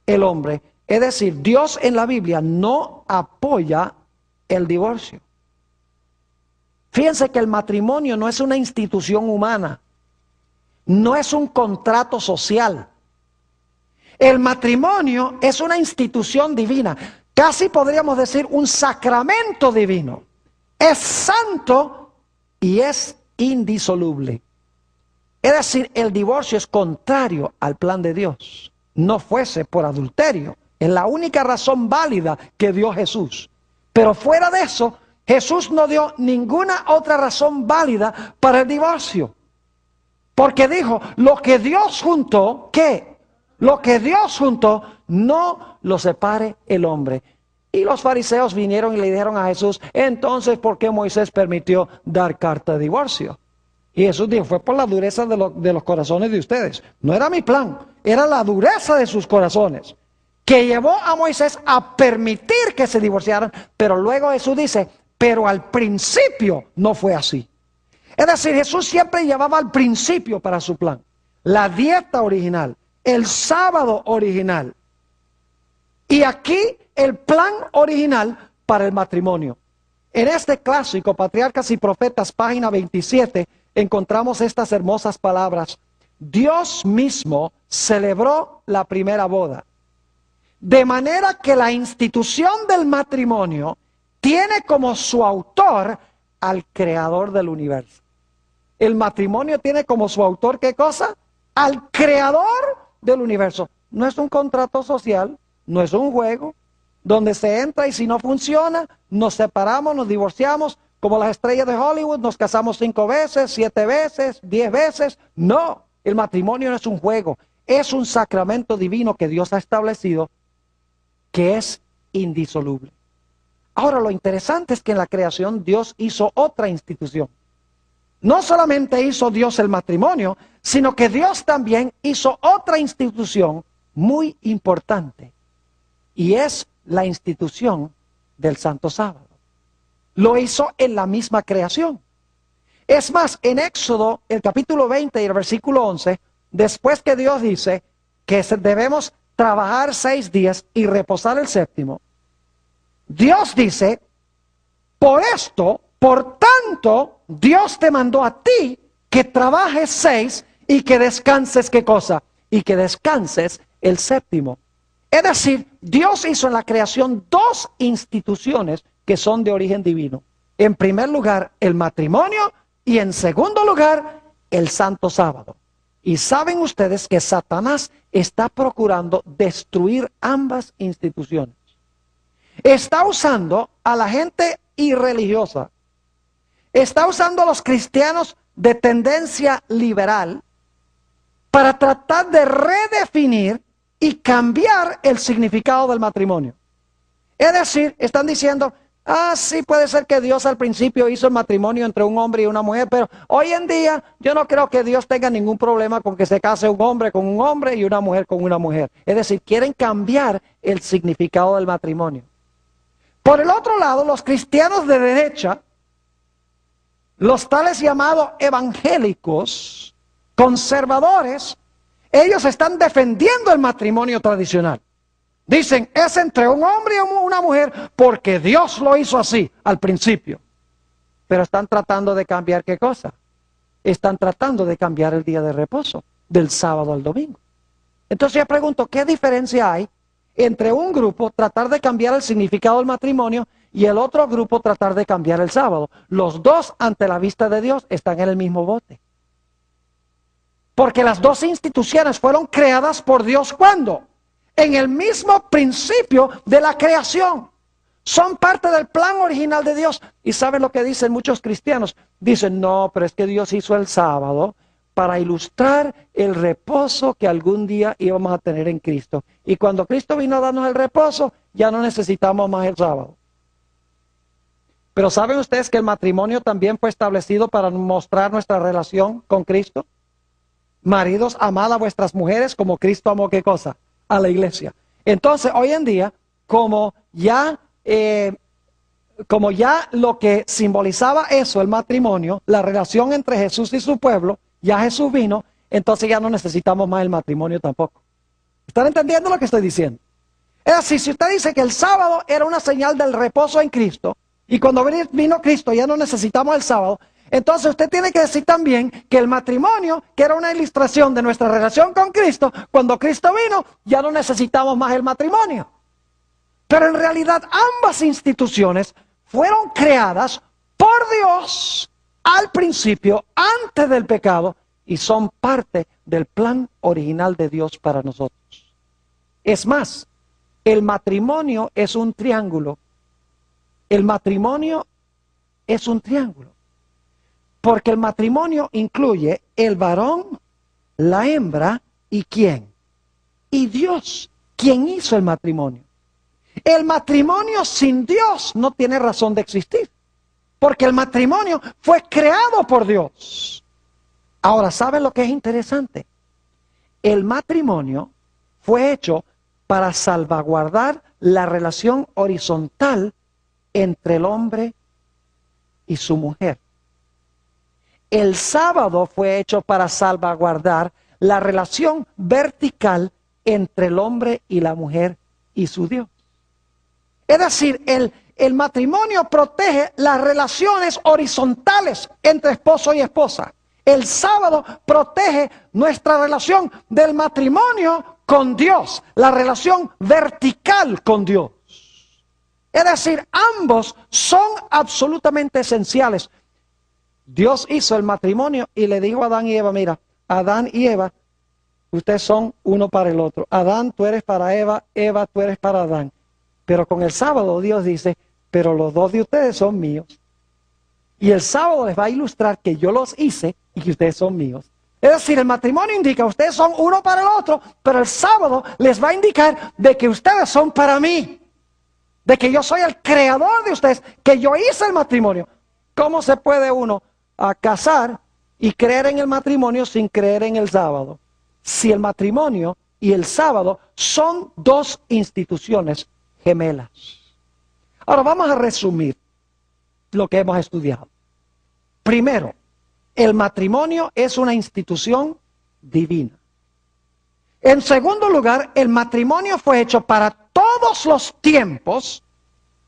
el hombre. Es decir, Dios en la Biblia no apoya el divorcio. Fíjense que el matrimonio no es una institución humana, no es un contrato social. El matrimonio es una institución divina, casi podríamos decir un sacramento divino. Es santo y es indisoluble. Es decir, el divorcio es contrario al plan de Dios. No fuese por adulterio, es la única razón válida que dio Jesús. Pero fuera de eso, Jesús no dio ninguna otra razón válida para el divorcio. Porque dijo, lo que Dios juntó, ¿qué? Lo que Dios juntó, no lo separe el hombre. Y los fariseos vinieron y le dijeron a Jesús, entonces, ¿por qué Moisés permitió dar carta de divorcio? Y Jesús dijo, fue por la dureza de los corazones de ustedes. No era mi plan, era la dureza de sus corazones que llevó a Moisés a permitir que se divorciaran. Pero luego Jesús dice, pero al principio no fue así. Es decir, Jesús siempre llevaba al principio para su plan. La dieta original, el sábado original. Y aquí el plan original para el matrimonio. En este clásico, Patriarcas y Profetas, página 27, encontramos estas hermosas palabras. Dios mismo celebró la primera boda. De manera que la institución del matrimonio tiene como su autor al creador del universo. El matrimonio tiene como su autor, ¿qué cosa? Al creador del universo. No es un contrato social, no es un juego, donde se entra y si no funciona, nos separamos, nos divorciamos, como las estrellas de Hollywood, nos casamos 5 veces, 7 veces, 10 veces. No, el matrimonio no es un juego, es un sacramento divino que Dios ha establecido, que es indisoluble. Ahora, lo interesante es que en la creación Dios hizo otra institución. No solamente hizo Dios el matrimonio, sino que Dios también hizo otra institución muy importante. Y es la institución del Santo Sábado. Lo hizo en la misma creación. Es más, en Éxodo, el capítulo 20 y el versículo 11, después que Dios dice que debemos trabajar 6 días y reposar el séptimo, Dios dice, por esto, por tanto, Dios te mandó a ti que trabajes 6 y que descanses, ¿qué cosa? Y que descanses el séptimo. Es decir, Dios hizo en la creación 2 instituciones que son de origen divino. En primer lugar, el matrimonio y en segundo lugar, el Santo Sábado. Y saben ustedes que Satanás está procurando destruir ambas instituciones. Está usando a la gente irreligiosa. Está usando a los cristianos de tendencia liberal para tratar de redefinir y cambiar el significado del matrimonio. Es decir, están diciendo Ah, sí, puede ser que Dios al principio hizo el matrimonio entre un hombre y una mujer, pero hoy en día yo no creo que Dios tenga ningún problema con que se case un hombre con un hombre y una mujer con una mujer. Es decir, quieren cambiar el significado del matrimonio. Por el otro lado, los cristianos de derecha, los tales llamados evangélicos, conservadores, ellos están defendiendo el matrimonio tradicional. Dicen, es entre un hombre y una mujer porque Dios lo hizo así al principio. Pero están tratando de cambiar ¿qué cosa? Están tratando de cambiar el día de reposo, del sábado al domingo. Entonces yo pregunto, ¿qué diferencia hay entre un grupo tratar de cambiar el significado del matrimonio y el otro grupo tratar de cambiar el sábado? Los dos, ante la vista de Dios, están en el mismo bote. Porque las dos instituciones fueron creadas por Dios, ¿cuándo? En el mismo principio de la creación. Son parte del plan original de Dios. ¿Y saben lo que dicen muchos cristianos? Dicen, no, pero es que Dios hizo el sábado para ilustrar el reposo que algún día íbamos a tener en Cristo. Y cuando Cristo vino a darnos el reposo, ya no necesitamos más el sábado. Pero ¿saben ustedes que el matrimonio también fue establecido para mostrar nuestra relación con Cristo? Maridos, amad a vuestras mujeres como Cristo amó ¿qué cosa? A la iglesia. Entonces, hoy en día, como ya lo que simbolizaba eso, el matrimonio, la relación entre Jesús y su pueblo, ya Jesús vino, entonces ya no necesitamos más el matrimonio tampoco. ¿Están entendiendo lo que estoy diciendo? Es así, si usted dice que el sábado era una señal del reposo en Cristo, y cuando vino Cristo ya no necesitamos el sábado, entonces usted tiene que decir también que el matrimonio, que era una ilustración de nuestra relación con Cristo, cuando Cristo vino, ya no necesitamos más el matrimonio. Pero en realidad ambas instituciones fueron creadas por Dios al principio, antes del pecado, y son parte del plan original de Dios para nosotros. Es más, el matrimonio es un triángulo. El matrimonio es un triángulo. Porque el matrimonio incluye el varón, la hembra y ¿quién? Y Dios, quien hizo el matrimonio. El matrimonio sin Dios no tiene razón de existir. Porque el matrimonio fue creado por Dios. Ahora, ¿saben lo que es interesante? El matrimonio fue hecho para salvaguardar la relación horizontal entre el hombre y su mujer. El sábado fue hecho para salvaguardar la relación vertical entre el hombre y la mujer y su Dios. Es decir, el matrimonio protege las relaciones horizontales entre esposo y esposa. El sábado protege nuestra relación del matrimonio con Dios, la relación vertical con Dios. Es decir, ambos son absolutamente esenciales. Dios hizo el matrimonio y le dijo a Adán y Eva, mira, Adán y Eva, ustedes son uno para el otro. Adán, tú eres para Eva, Eva, tú eres para Adán. Pero con el sábado Dios dice, pero los dos de ustedes son míos. Y el sábado les va a ilustrar que yo los hice y que ustedes son míos. Es decir, el matrimonio indica, ustedes son uno para el otro, pero el sábado les va a indicar de que ustedes son para mí. De que yo soy el creador de ustedes, que yo hice el matrimonio. ¿Cómo se puede uno casar y creer en el matrimonio sin creer en el sábado? Si el matrimonio y el sábado son dos instituciones gemelas. Ahora vamos a resumir lo que hemos estudiado. Primero, el matrimonio es una institución divina. En segundo lugar, el matrimonio fue hecho para todos los tiempos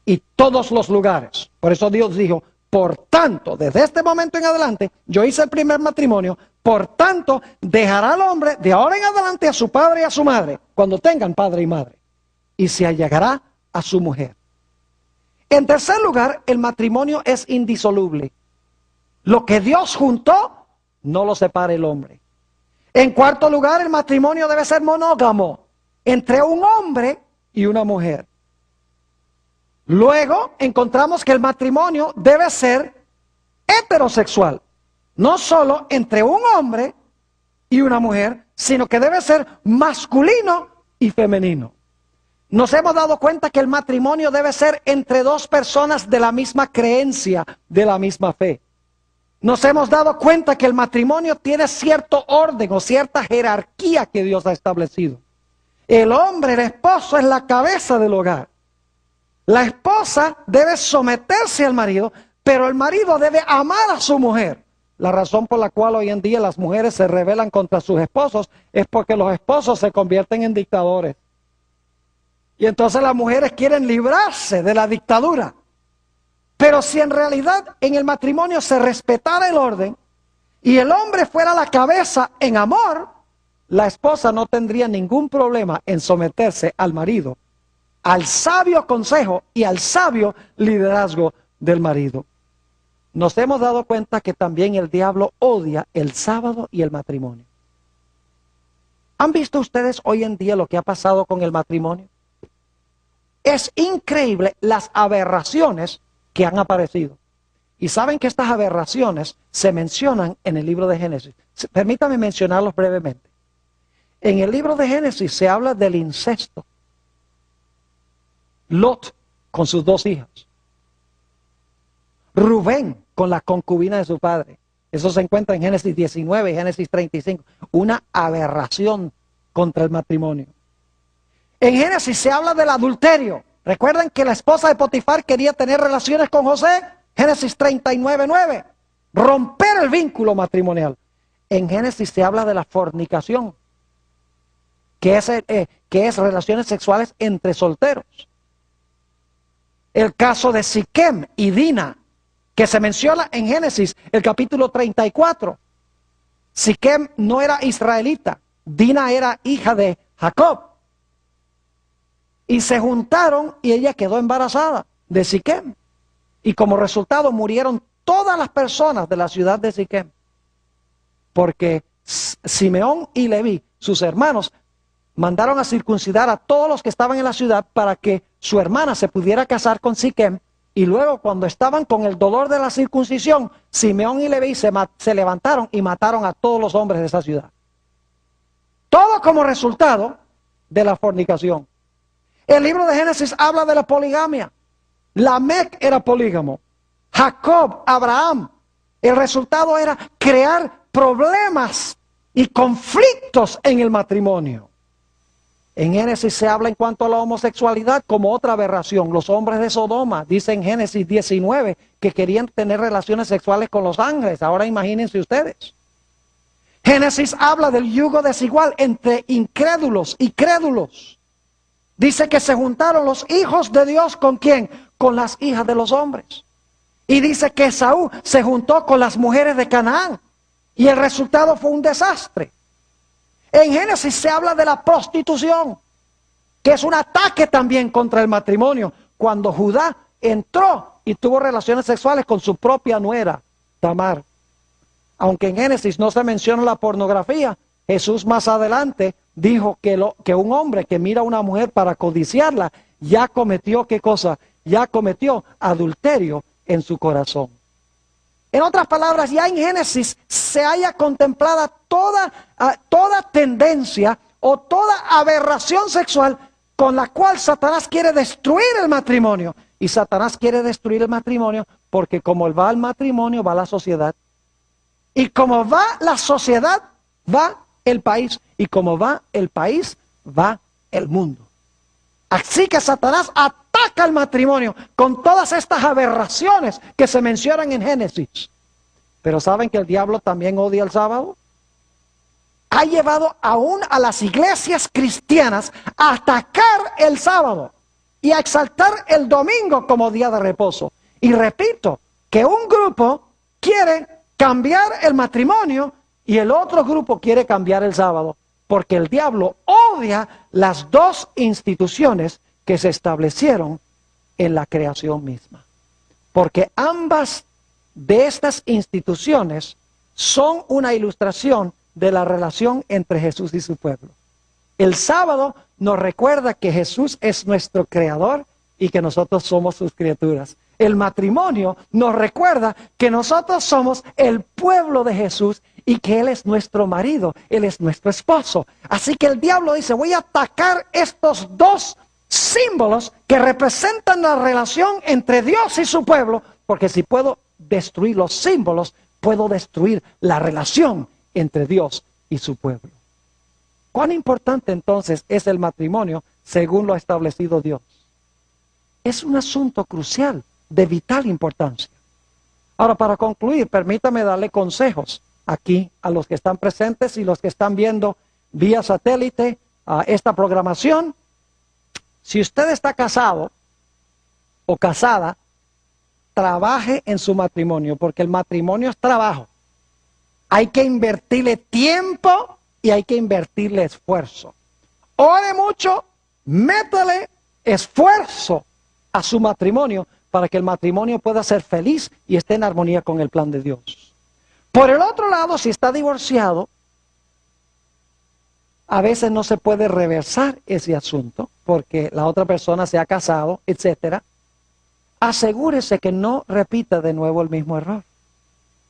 y todos los lugares. Por eso Dios dijo, por tanto, desde este momento en adelante, yo hice el primer matrimonio, por tanto, dejará al hombre de ahora en adelante a su padre y a su madre, cuando tengan padre y madre, y se allegará a su mujer. En tercer lugar, el matrimonio es indisoluble. Lo que Dios juntó, no lo separa el hombre. En cuarto lugar, el matrimonio debe ser monógamo, entre un hombre y una mujer. Luego encontramos que el matrimonio debe ser heterosexual, no solo entre un hombre y una mujer, sino que debe ser masculino y femenino. Nos hemos dado cuenta que el matrimonio debe ser entre dos personas de la misma creencia, de la misma fe. Nos hemos dado cuenta que el matrimonio tiene cierto orden o cierta jerarquía que Dios ha establecido. El hombre, el esposo, es la cabeza del hogar. La esposa debe someterse al marido, pero el marido debe amar a su mujer. La razón por la cual hoy en día las mujeres se rebelan contra sus esposos es porque los esposos se convierten en dictadores. Y entonces las mujeres quieren librarse de la dictadura. Pero si en realidad en el matrimonio se respetara el orden y el hombre fuera la cabeza en amor, la esposa no tendría ningún problema en someterse al marido, al sabio consejo y al sabio liderazgo del marido. Nos hemos dado cuenta que también el diablo odia el sábado y el matrimonio. ¿Han visto ustedes hoy en día lo que ha pasado con el matrimonio? Es increíble las aberraciones que han aparecido. Y saben que estas aberraciones se mencionan en el libro de Génesis. Permítame mencionarlos brevemente. En el libro de Génesis se habla del incesto. Lot con sus dos hijas. Rubén con la concubina de su padre. Eso se encuentra en Génesis 19 y Génesis 35. Una aberración contra el matrimonio. En Génesis se habla del adulterio. ¿Recuerdan que la esposa de Potifar quería tener relaciones con José? Génesis 39:9. Romper el vínculo matrimonial. En Génesis se habla de la fornicación, que es relaciones sexuales entre solteros. El caso de Siquem y Dina, que se menciona en Génesis, el capítulo 34. Siquem no era israelita, Dina era hija de Jacob. Y se juntaron y ella quedó embarazada de Siquem. Y como resultado murieron todas las personas de la ciudad de Siquem. Porque Simeón y Leví, sus hermanos, mandaron a circuncidar a todos los que estaban en la ciudad para que su hermana se pudiera casar con Siquem. Y luego cuando estaban con el dolor de la circuncisión, Simeón y Leví se levantaron y mataron a todos los hombres de esa ciudad. Todo como resultado de la fornicación. El libro de Génesis habla de la poligamia. Lamec era polígamo. Jacob, Abraham. El resultado era crear problemas y conflictos en el matrimonio. En Génesis se habla en cuanto a la homosexualidad como otra aberración. Los hombres de Sodoma, dice en Génesis 19, que querían tener relaciones sexuales con los ángeles. Ahora imagínense ustedes. Génesis habla del yugo desigual entre incrédulos y crédulos. Dice que se juntaron los hijos de Dios ¿con quién? Con las hijas de los hombres. Y dice que Esaú se juntó con las mujeres de Canaán. Y el resultado fue un desastre. En Génesis se habla de la prostitución, que es un ataque también contra el matrimonio. Cuando Judá entró y tuvo relaciones sexuales con su propia nuera, Tamar. Aunque en Génesis no se menciona la pornografía, Jesús más adelante dijo que un hombre que mira a una mujer para codiciarla, ya cometió, ¿qué cosa? Ya cometió adulterio en su corazón. En otras palabras, ya en Génesis se haya contemplada toda tendencia o toda aberración sexual con la cual Satanás quiere destruir el matrimonio. Y Satanás quiere destruir el matrimonio porque como va el matrimonio, va la sociedad. Y como va la sociedad, va el país. Y como va el país, va el mundo. Así que Satanás ataca al matrimonio con todas estas aberraciones que se mencionan en Génesis. Pero ¿saben que el diablo también odia el sábado? Ha llevado aún a las iglesias cristianas a atacar el sábado y a exaltar el domingo como día de reposo. Y repito, que un grupo quiere cambiar el matrimonio y el otro grupo quiere cambiar el sábado. Porque el diablo odia las dos instituciones que se establecieron en la creación misma. Porque ambas de estas instituciones son una ilustración de la relación entre Jesús y su pueblo. El sábado nos recuerda que Jesús es nuestro creador y que nosotros somos sus criaturas. El matrimonio nos recuerda que nosotros somos el pueblo de Jesús y que Él es nuestro marido, Él es nuestro esposo. Así que el diablo dice, voy a atacar estos dos símbolos que representan la relación entre Dios y su pueblo, porque si puedo destruir los símbolos, puedo destruir la relación entre Dios y su pueblo. ¿Cuán importante entonces es el matrimonio según lo ha establecido Dios? Es un asunto crucial, de vital importancia. Ahora, para concluir, permítame darle consejos aquí a los que están presentes y los que están viendo vía satélite esta programación. Si usted está casado o casada, trabaje en su matrimonio, porque el matrimonio es trabajo. Hay que invertirle tiempo y hay que invertirle esfuerzo. Ore mucho, métale esfuerzo a su matrimonio para que el matrimonio pueda ser feliz y esté en armonía con el plan de Dios. Por el otro lado, si está divorciado, a veces no se puede reversar ese asunto porque la otra persona se ha casado, etc. Asegúrese que no repita de nuevo el mismo error.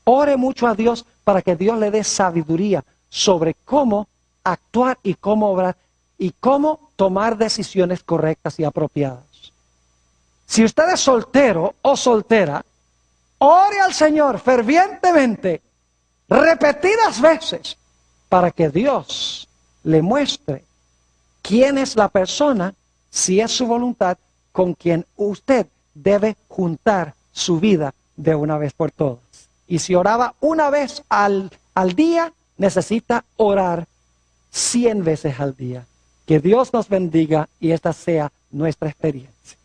Ore mucho a Dios para que Dios le dé sabiduría sobre cómo actuar y cómo obrar y cómo tomar decisiones correctas y apropiadas. Si usted es soltero o soltera, ore al Señor fervientemente, repetidas veces, para que Dios le muestre quién es la persona, si es su voluntad, con quien usted debe juntar su vida de una vez por todas. Y si oraba una vez al día, necesita orar 100 veces al día. Que Dios nos bendiga y esta sea nuestra experiencia.